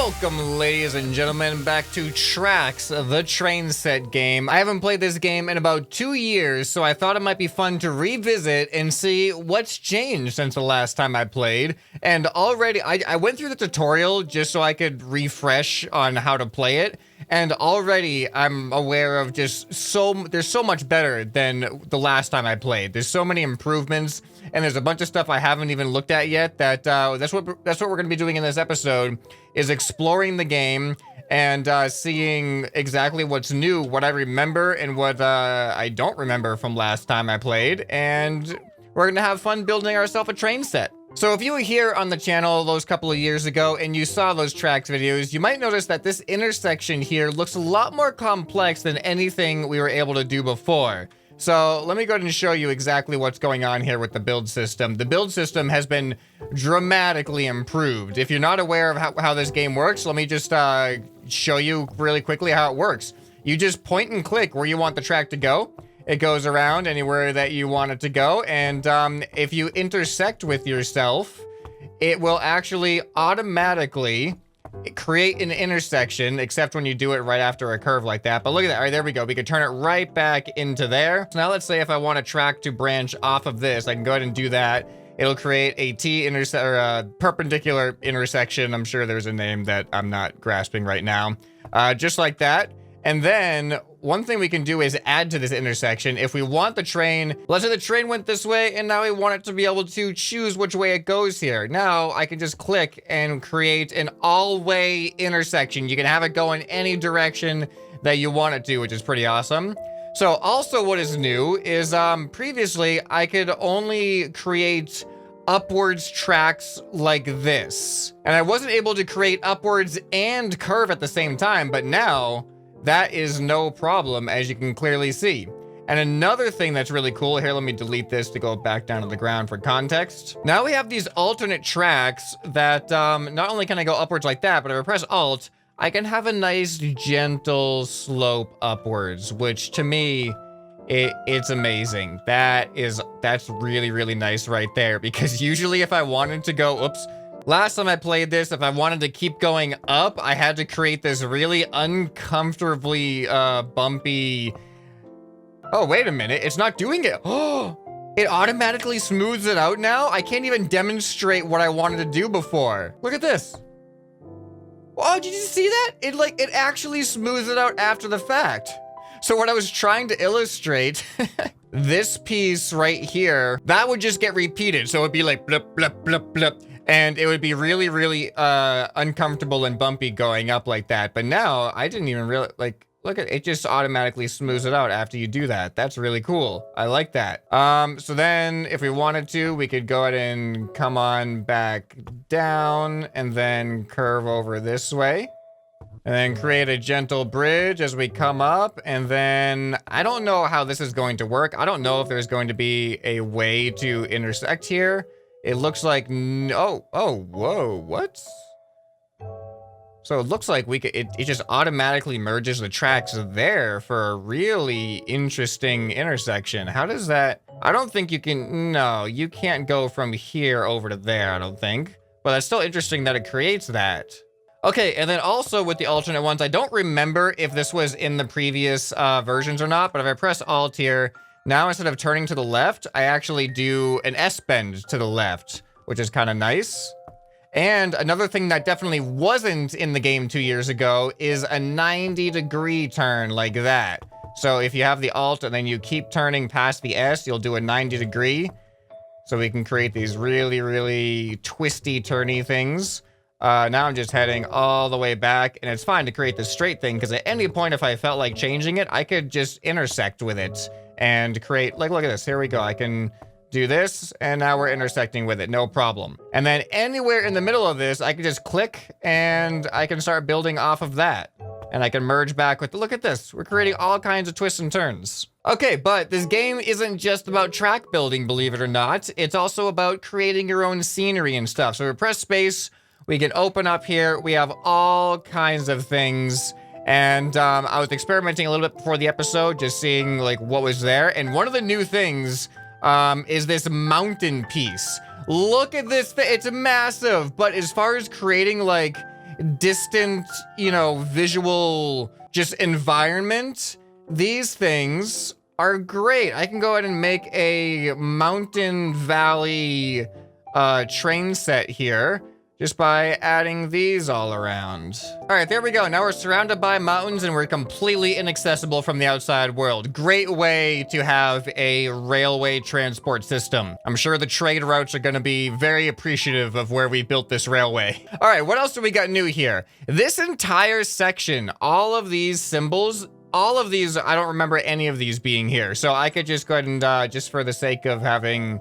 Welcome, ladies and gentlemen, back to Tracks, the train set game. I haven't played this game in about 2 years, so I thought it might be fun to revisit and see what's changed since the last time I played. And already, I went through the tutorial just so I could refresh on how to play it. And already, I'm aware of just there's so much better than the last time I played. There's so many improvements, and there's a bunch of stuff I haven't even looked at yet that that's what we're going to be doing in this episode, is exploring the game and seeing exactly what's new, what I remember and what I don't remember from last time I played, and we're gonna have fun building ourselves a train set. So if you were here on the channel those couple of years ago and you saw those tracks videos, you might notice that this intersection here looks a lot more complex than anything we were able to do before. So let me go ahead and show you exactly what's going on here with the build system. The build system has been dramatically improved. If you're not aware of how this game works, let me just show you really quickly how it works. You just point and click where you want the track to go. It goes around anywhere that you want it to go, and if you intersect with yourself, it will actually automatically create an intersection, except when you do it right after a curve like that. But look at that. All right, there we go. We could turn it right back into there. So now let's say if I want a track to branch off of this, I can go ahead and do that. It'll create a perpendicular intersection. I'm sure there's a name that I'm not grasping right now. Just like that. And then one thing we can do is add to this intersection. If we want the train, let's say the train went this way and now we want it to be able to choose which way it goes here. Now I can just click and create an all-way intersection. You can have it go in any direction that you want it to, which is pretty awesome. So also what is new is previously I could only create upwards tracks like this. And I wasn't able to create upwards and curve at the same time, but now that is no problem, as you can clearly see. And another thing that's really cool, here, let me delete this to go back down to the ground for context. Now we have these alternate tracks that not only can I go upwards like that, but if I press Alt, I can have a nice gentle slope upwards, which to me, it's amazing. That's really, really nice right there, because usually if I wanted to go, oops, last time I played this, if I wanted to keep going up, I had to create this really uncomfortably bumpy... Oh, wait a minute. It's not doing it. Oh, it automatically smooths it out now? I can't even demonstrate what I wanted to do before. Look at this. Oh, did you see that? It actually smooths it out after the fact. So what I was trying to illustrate, this piece right here, that would just get repeated. So it'd be like blip, blip, blip, blip. And it would be really, really uncomfortable and bumpy going up like that. But now I didn't even really look at it, just automatically smooths it out after you do that. That's really cool. I like that. So then if we wanted to, we could go ahead and come on back down and then curve over this way. And then create a gentle bridge as we come up. And then I don't know how this is going to work. I don't know if there's going to be a way to intersect here. It looks like, whoa, what? So it looks like it just automatically merges the tracks there for a really interesting intersection. How does that, I don't think you can, no, you can't go from here over to there, I don't think. But that's still interesting that it creates that. Okay, and then also with the alternate ones, I don't remember if this was in the previous versions or not, but if I press Alt here, now instead of turning to the left, I actually do an S-bend to the left, which is kind of nice. And another thing that definitely wasn't in the game 2 years ago is a 90-degree turn like that. So if you have the Alt and then you keep turning past the S, you'll do a 90-degree. So we can create these really, really twisty, turny things. Now I'm just heading all the way back, and it's fine to create this straight thing, because at any point, if I felt like changing it, I could just intersect with it and create, like, look at this. Here we go. I can do this, and now we're intersecting with it. No problem. And then anywhere in the middle of this, I can just click, and I can start building off of that. And I can merge back with, look at this. We're creating all kinds of twists and turns. Okay, but this game isn't just about track building, believe it or not. It's also about creating your own scenery and stuff. So we press space. We can open up here. We have all kinds of things. And I was experimenting a little bit before the episode, just seeing like what was there. And one of the new things is this mountain piece. Look at this thing. It's massive. But as far as creating like distant, you know, visual just environment, these things are great. I can go ahead and make a mountain valley train set here just by adding these all around. All right, there we go. Now we're surrounded by mountains and we're completely inaccessible from the outside world. Great way to have a railway transport system. I'm sure the trade routes are gonna be very appreciative of where we built this railway. All right, what else do we got new here? This entire section, all of these symbols, all of these, I don't remember any of these being here. So I could just go ahead and, just for the sake of having,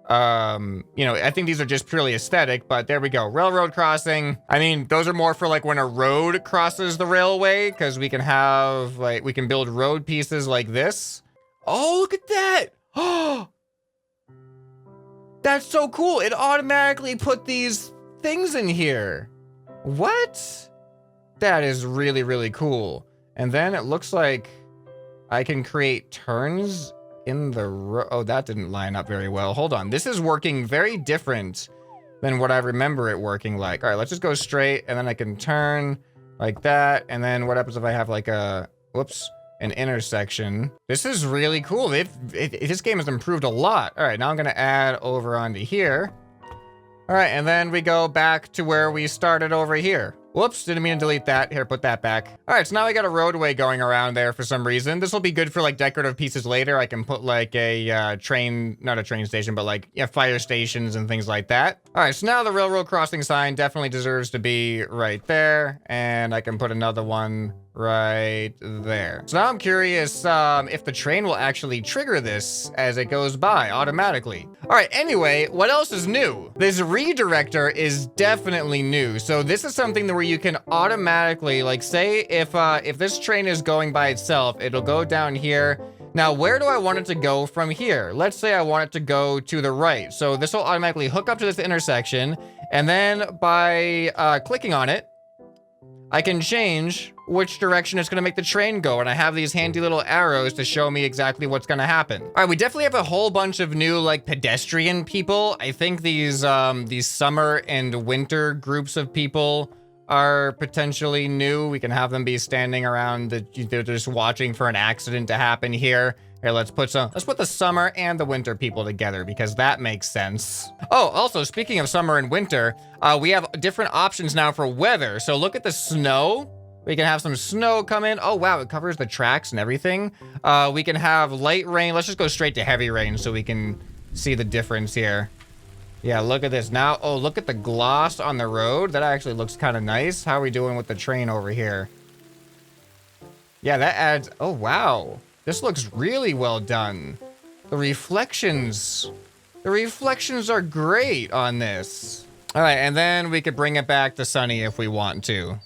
you know, I think these are just purely aesthetic, but there we go. Railroad crossing. I mean, those are more for like when a road crosses the railway, because we can have, like, we can build road pieces like this. Oh, look at that. Oh, that's so cool. It automatically put these things in here. What? That is really, really cool. And then it looks like I can create turns in the road. Oh, that didn't line up very well. Hold on. This is working very different than what I remember it working like. All right, let's just go straight, and then I can turn like that. And then what happens if I have like a, whoops, an intersection? This is really cool. This game has improved a lot. All right, now I'm gonna add over onto here. All right, and then we go back to where we started over here. Whoops, didn't mean to delete that. Here, put that back. All right, so now we got a roadway going around there for some reason. This will be good for like decorative pieces later. I can put like a train, not a train station, but like, yeah, fire stations and things like that. All right, so now the railroad crossing sign definitely deserves to be right there. And I can put another one right there. So now I'm curious if the train will actually trigger this as it goes by automatically. All right, anyway, what else is new? This redirector is definitely new. So this is something where you can automatically, like, say if this train is going by itself, it'll go down here. Now, where do I want it to go from here? Let's say I want it to go to the right. So this will automatically hook up to this intersection, and then by clicking on it, I can change which direction it's gonna make the train go, and I have these handy little arrows to show me exactly what's gonna happen. All right, we definitely have a whole bunch of new, like, pedestrian people. I think these summer and winter groups of people are potentially new. We can have them be standing around, they're just watching for an accident to happen here. Here, let's put the summer and the winter people together because that makes sense. Oh, also, speaking of summer and winter, we have different options now for weather. So look at the snow. We can have some snow come in. Oh, wow, it covers the tracks and everything. We can have light rain. Let's just go straight to heavy rain so we can see the difference here. Yeah, look at this now. Oh, look at the gloss on the road. That actually looks kind of nice. How are we doing with the train over here? Yeah, that adds, oh, wow. This looks really well done. The reflections are great on this. All right, and then we could bring it back to sunny if we want to.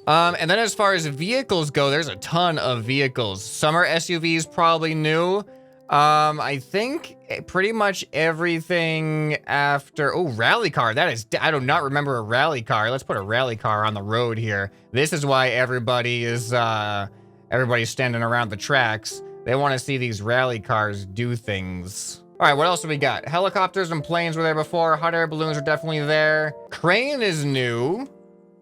And then as far as vehicles go, there's a ton of vehicles. Summer SUVs probably new. I think pretty much everything after, oh, rally car. That is, I do not remember a rally car. Let's put a rally car on the road here. This is why everybody is, everybody's standing around the tracks. They want to see these rally cars do things. All right, what else do we got? Helicopters and planes were there before. Hot air balloons are definitely there. Crane is new.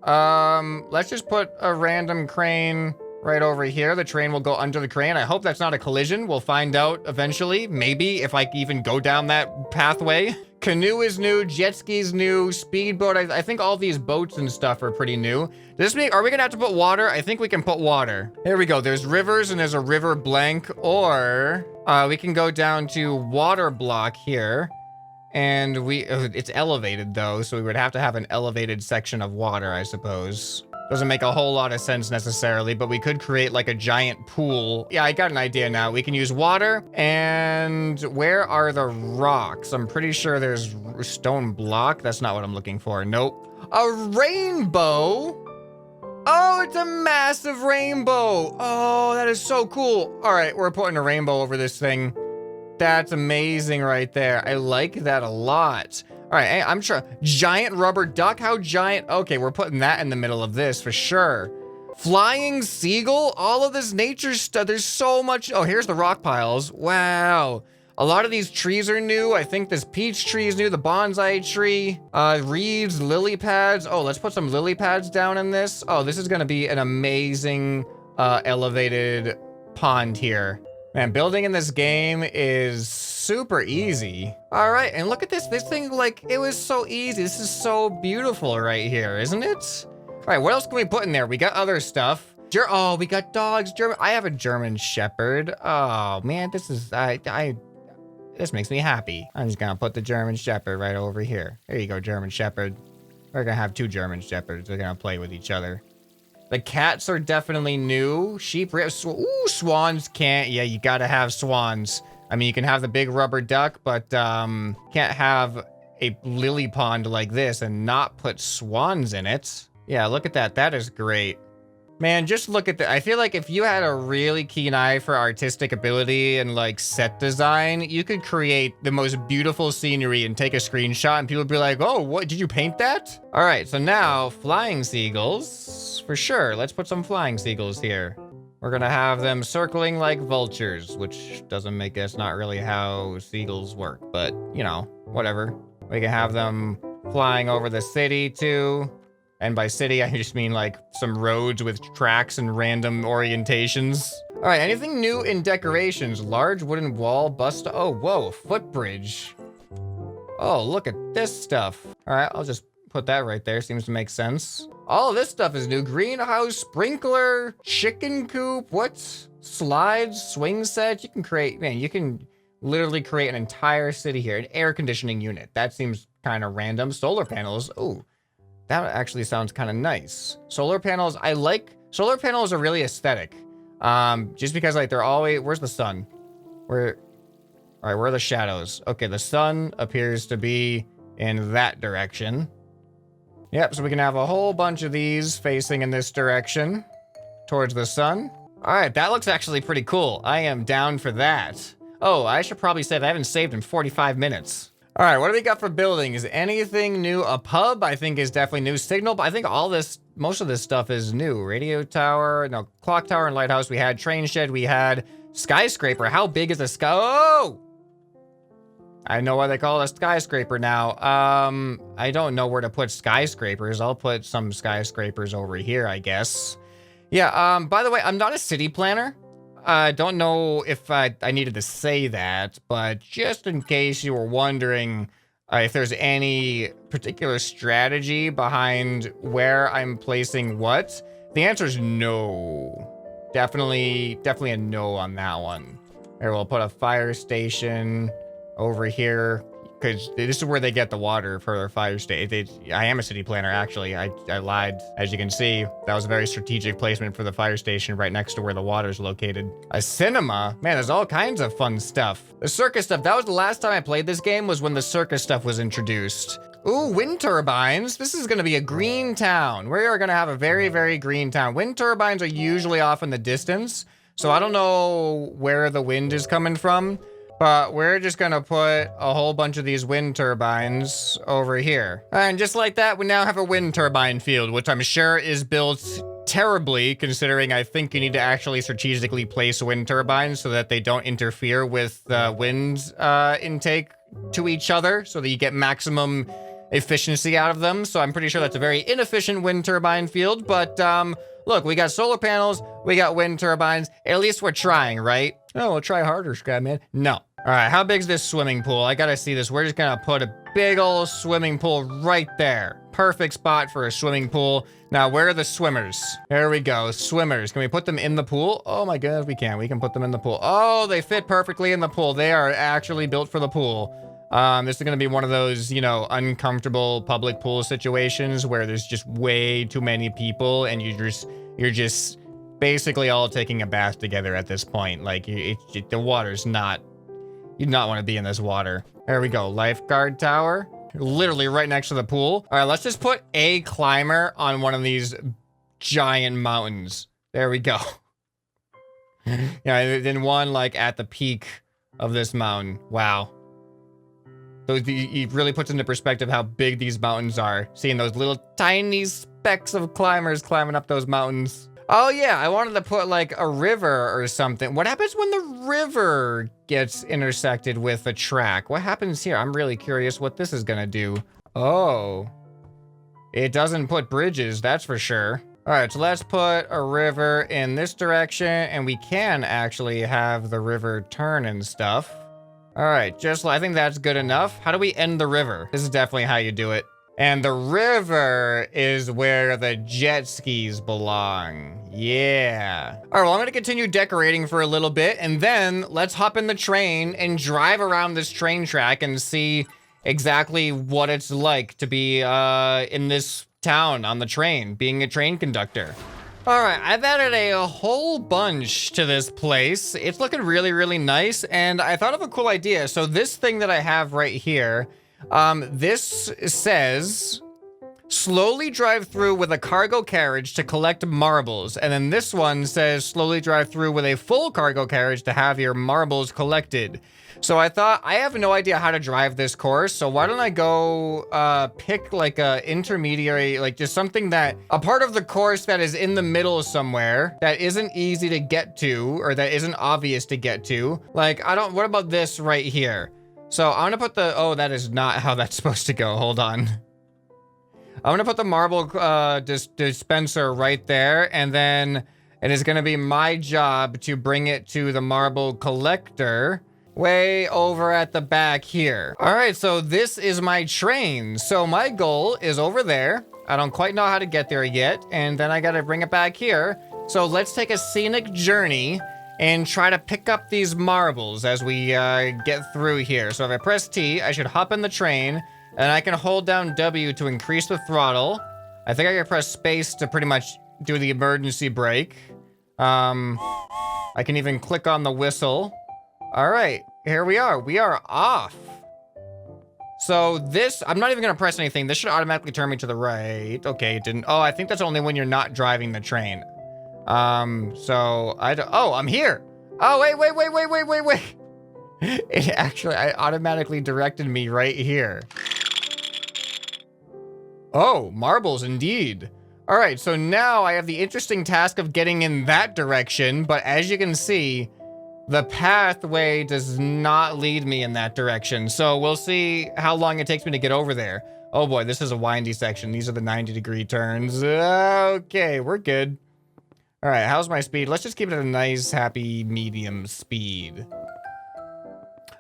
Let's just put a random crane right over here. The train will go under the crane. I hope that's not a collision. We'll find out eventually. Maybe if I even go down that pathway. Canoe is new. Jet ski's new. Speedboat. I think all these boats and stuff are pretty new. Does this mean, are we gonna have to put water? I think we can put water. Here we go. There's rivers and there's a river blank, or we can go down to water block here. And it's elevated though, so we would have to have an elevated section of water, I suppose. Doesn't make a whole lot of sense necessarily, but we could create like a giant pool. Yeah, I got an idea now. We can use water, and where are the rocks? I'm pretty sure there's stone block. That's not what I'm looking for. Nope. A rainbow? Oh, it's a massive rainbow. Oh, that is so cool. All right, we're putting a rainbow over this thing. That's amazing right there. I like that a lot. All right, hey, I'm sure. Giant rubber duck, how giant? Okay, we're putting that in the middle of this for sure. Flying seagull, all of this nature stuff. There's so much. Oh, here's the rock piles. Wow. A lot of these trees are new. I think this peach tree is new, the bonsai tree, reeds, lily pads. Oh, let's put some lily pads down in this. Oh, this is gonna be an amazing elevated pond here. Man, building in this game is super easy. All right, and look at this. This thing, like, it was so easy. This is so beautiful right here, isn't it? All right, what else can we put in there? We got other stuff. Oh, we got dogs. I have a German Shepherd. Oh man, this is this makes me happy. I'm just gonna put the German Shepherd right over here. There you go, German Shepherd. We're gonna have 2 German Shepherds. They're gonna play with each other. The cats are definitely new. Sheep, ooh, swans can't. Yeah, you gotta have swans. I mean, you can have the big rubber duck, but can't have a lily pond like this and not put swans in it. Yeah, look at that. That is great. Man, just look at that. I feel like if you had a really keen eye for artistic ability and like set design, you could create the most beautiful scenery and take a screenshot and people would be like, oh, what, did you paint that? All right, so now flying seagulls, for sure. Let's put some flying seagulls here. We're gonna have them circling like vultures, which doesn't make, that's not really how seagulls work, but you know, whatever. We can have them flying over the city too. And by city, I just mean like some roads with tracks and random orientations. All right, anything new in decorations? Large wooden wall, bust. Oh, whoa, footbridge. Oh, look at this stuff. All right, I'll just put that right there. Seems to make sense. All of this stuff is new. Greenhouse, sprinkler, chicken coop. What? Slides, swing set. You can create, man, you can literally create an entire city here. An air conditioning unit. That seems kind of random. Solar panels. Oh. That actually sounds kind of nice. Solar panels, I like, solar panels are really aesthetic. Just because like they're always, where's the sun? All right, where are the shadows? Okay, the sun appears to be in that direction. Yep, so we can have a whole bunch of these facing in this direction towards the sun. All right, that looks actually pretty cool. I am down for that. Oh, I should probably say that I haven't saved in 45 minutes. All right, what do we got for buildings? Anything new? A pub, I think, is definitely new. Signal, but I think all this, most of this stuff is new. Radio tower, no, clock tower and lighthouse. We had train shed. We had skyscraper. How big is a sky? Oh! I know why they call it a skyscraper now. I don't know where to put skyscrapers. I'll put some skyscrapers over here, I guess. Yeah, by the way, I'm not a city planner. I don't know if I needed to say that, but just in case you were wondering if there's any particular strategy behind where I'm placing what, the answer is no. Definitely a no on that one. Here, we'll put a fire station over here, because this is where they get the water for their fire station. I am a city planner, actually. I lied. As you can see, that was a very strategic placement for the fire station right next to where the water's located. A cinema? Man, there's all kinds of fun stuff. The circus stuff, that was the last time I played this game, was when the circus stuff was introduced. Ooh, wind turbines. This is gonna be a green town. We are gonna have a very, very green town. Wind turbines are usually off in the distance, so I don't know where the wind is coming from. But we're just gonna put a whole bunch of these wind turbines over here. And just like that, we now have a wind turbine field, which I'm sure is built terribly, considering I think you need to actually strategically place wind turbines so that they don't interfere with the wind intake to each other, so that you get maximum efficiency out of them. So I'm pretty sure that's a very inefficient wind turbine field, but look, we got solar panels, we got wind turbines. At least we're trying, right? Oh, we'll try harder, ScrapMan. No. All right, how big's this swimming pool? I gotta see this. We're just gonna put a big old swimming pool right there. Perfect spot for a swimming pool. Now, where are the swimmers? There we go, swimmers. Can we put them in the pool? Oh my goodness, we can. We can put them in the pool. Oh, they fit perfectly in the pool. They are actually built for the pool. This is gonna be one of those, you know, uncomfortable public pool situations where there's just way too many people and you're just basically all taking a bath together at this point. Like, the water's not, you do not want to be in this water. There we go, lifeguard tower. Literally right next to the pool. All right, let's just put a climber on one of these giant mountains. There we go. Yeah, then one like at the peak of this mountain. Wow. So it really puts into perspective how big these mountains are. Seeing those little tiny specks of climbers climbing up those mountains. Oh yeah, I wanted to put like a river or something. What happens when the river gets intersected with a track? What happens here? I'm really curious what this is gonna do. Oh, it doesn't put bridges, that's for sure. All right, so let's put a river in this direction, and we can actually have the river turn and stuff. All right, I think that's good enough. How do we end the river? This is definitely how you do it. And the river is where the jet skis belong. Yeah. All right, well, I'm gonna continue decorating for a little bit, and then let's hop in the train and drive around this train track and see exactly what it's like to be in this town on the train, being a train conductor. All right, I've added a whole bunch to this place. It's looking really, really nice, and I thought of a cool idea. So this thing that I have right here, this says, slowly drive through with a cargo carriage to collect marbles. And then this one says, slowly drive through with a full cargo carriage to have your marbles collected. So I thought, I have no idea how to drive this course, so why don't I go pick like a intermediary, like just something that, a part of the course that is in the middle somewhere, that isn't easy to get to, or that isn't obvious to get to. Like, what about this right here? So I'm gonna put oh, that is not how that's supposed to go, hold on. I'm gonna put the marble dispenser right there, and then it is gonna be my job to bring it to the marble collector way over at the back here. All right, so this is my train. So my goal is over there. I don't quite know how to get there yet, and then I gotta bring it back here. So let's take a scenic journey and try to pick up these marbles as we get through here. So if I press T, I should hop in the train, and I can hold down W to increase the throttle. I think I can press space to pretty much do the emergency brake. I can even click on the whistle. All right, here we are. We are off. So this, I'm not even gonna press anything. This should automatically turn me to the right. Okay, it didn't. Oh, I think that's only when you're not driving the train. So oh, I'm here. Oh, wait. It actually, I automatically directed me right here. Oh, marbles indeed. All right, so now I have the interesting task of getting in that direction, but as you can see, the pathway does not lead me in that direction. So we'll see how long it takes me to get over there. Oh boy, this is a windy section. These are the 90-degree turns. Okay, we're good. All right, how's my speed? Let's just keep it at a nice, happy, medium speed.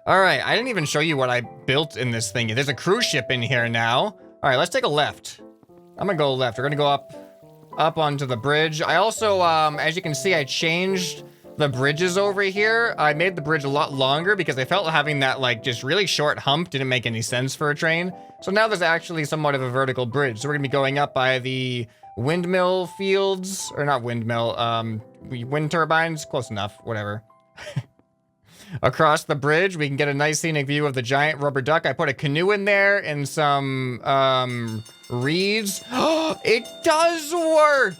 All right, I didn't even show you what I built in this thing. There's a cruise ship in here now. All right, let's take a left. I'm gonna go left. We're gonna go up onto the bridge. I also, as you can see, I changed the bridges over here. I made the bridge a lot longer because I felt having that like just really short hump didn't make any sense for a train. So now there's actually somewhat of a vertical bridge. So we're gonna be going up by the windmill fields, or not windmill, wind turbines, close enough, whatever. Across the bridge, we can get a nice scenic view of the giant rubber duck. I put a canoe in there and some reeds. It does work!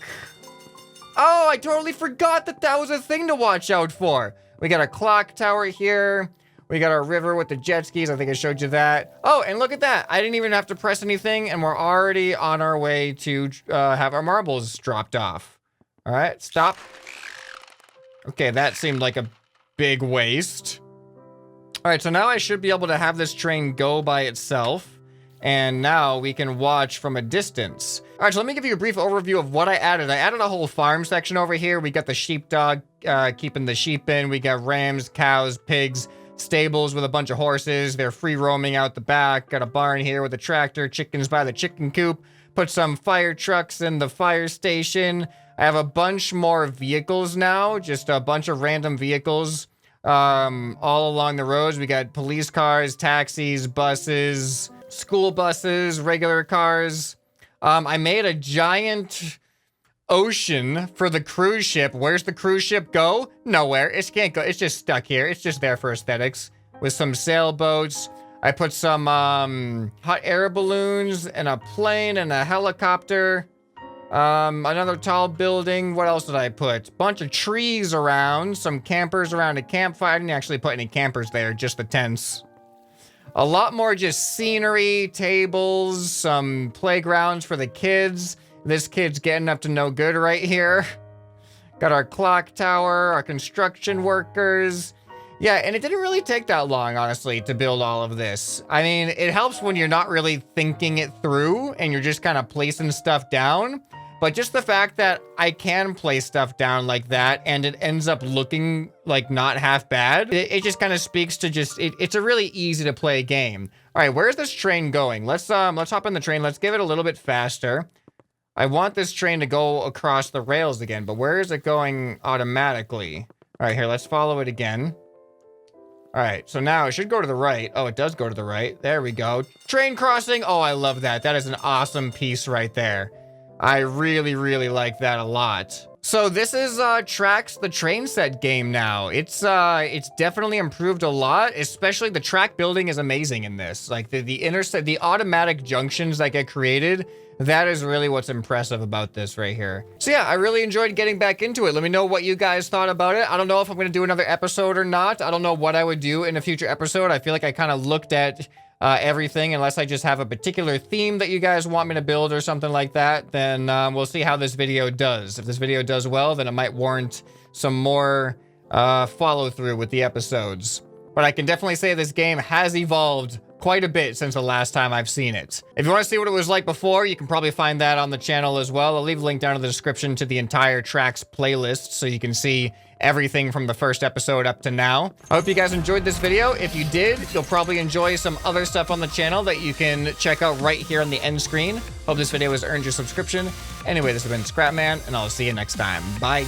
Oh, I totally forgot that that was a thing to watch out for. We got a clock tower here. We got our river with the jet skis. I think I showed you that. Oh, and look at that. I didn't even have to press anything, and we're already on our way to have our marbles dropped off. All right, stop. Okay, that seemed like a big waste. All right, so now I should be able to have this train go by itself. And now we can watch from a distance. All right, so let me give you a brief overview of what I added. I added a whole farm section over here. We got the sheepdog keeping the sheep in. We got rams, cows, pigs, stables with a bunch of horses. They're free roaming out the back. Got a barn here with a tractor, chickens by the chicken coop. Put some fire trucks in the fire station. I have a bunch more vehicles now, just a bunch of random vehicles all along the roads. We got police cars, taxis, buses, school buses, regular cars. I made a giant ocean for the cruise ship. Where's the cruise ship go? Nowhere. It can't go. It's just stuck here. It's just there for aesthetics with some sailboats. I put some hot air balloons and a plane and a helicopter. Another tall building. What else did I put? Bunch of trees around. Some campers around a campfire. I didn't actually put any campers there, just the tents. A lot more just scenery, tables, some playgrounds for the kids. This kid's getting up to no good right here. Got our clock tower, our construction workers. Yeah, and it didn't really take that long, honestly, to build all of this. I mean, it helps when you're not really thinking it through and you're just kind of placing stuff down. But just the fact that I can place stuff down like that and it ends up looking like not half bad, it just kind of speaks to just, it's a really easy to play game. All right, where's this train going? Let's hop in the train. Let's give it a little bit faster. I want this train to go across the rails again, but where is it going automatically? All right, here, let's follow it again. All right, so now it should go to the right. Oh, it does go to the right. There we go. Train crossing. Oh, I love that. That is an awesome piece right there. I really, really like that a lot. So this is Tracks the train set game now. It's definitely improved a lot, especially the track building is amazing in this. Like the automatic junctions that get created, that is really what's impressive about this right here. So yeah, I really enjoyed getting back into it. Let me know what you guys thought about it. I don't know if I'm going to do another episode or not. I don't know what I would do in a future episode. I feel like I kind of looked at everything, unless I just have a particular theme that you guys want me to build or something like that, then we'll see how this video does. If this video does well, then it might warrant some more follow through with the episodes. But I can definitely say this game has evolved quite a bit since the last time I've seen it. If you want to see what it was like before, you can probably find that on the channel as well. I'll leave a link down in the description to the entire Tracks playlist so you can see everything from the first episode up to now. I hope you guys enjoyed this video. If you did, you'll probably enjoy some other stuff on the channel that you can check out right here on the end screen. Hope this video has earned your subscription. Anyway, this has been ScrapMan, and I'll see you next time. Bye.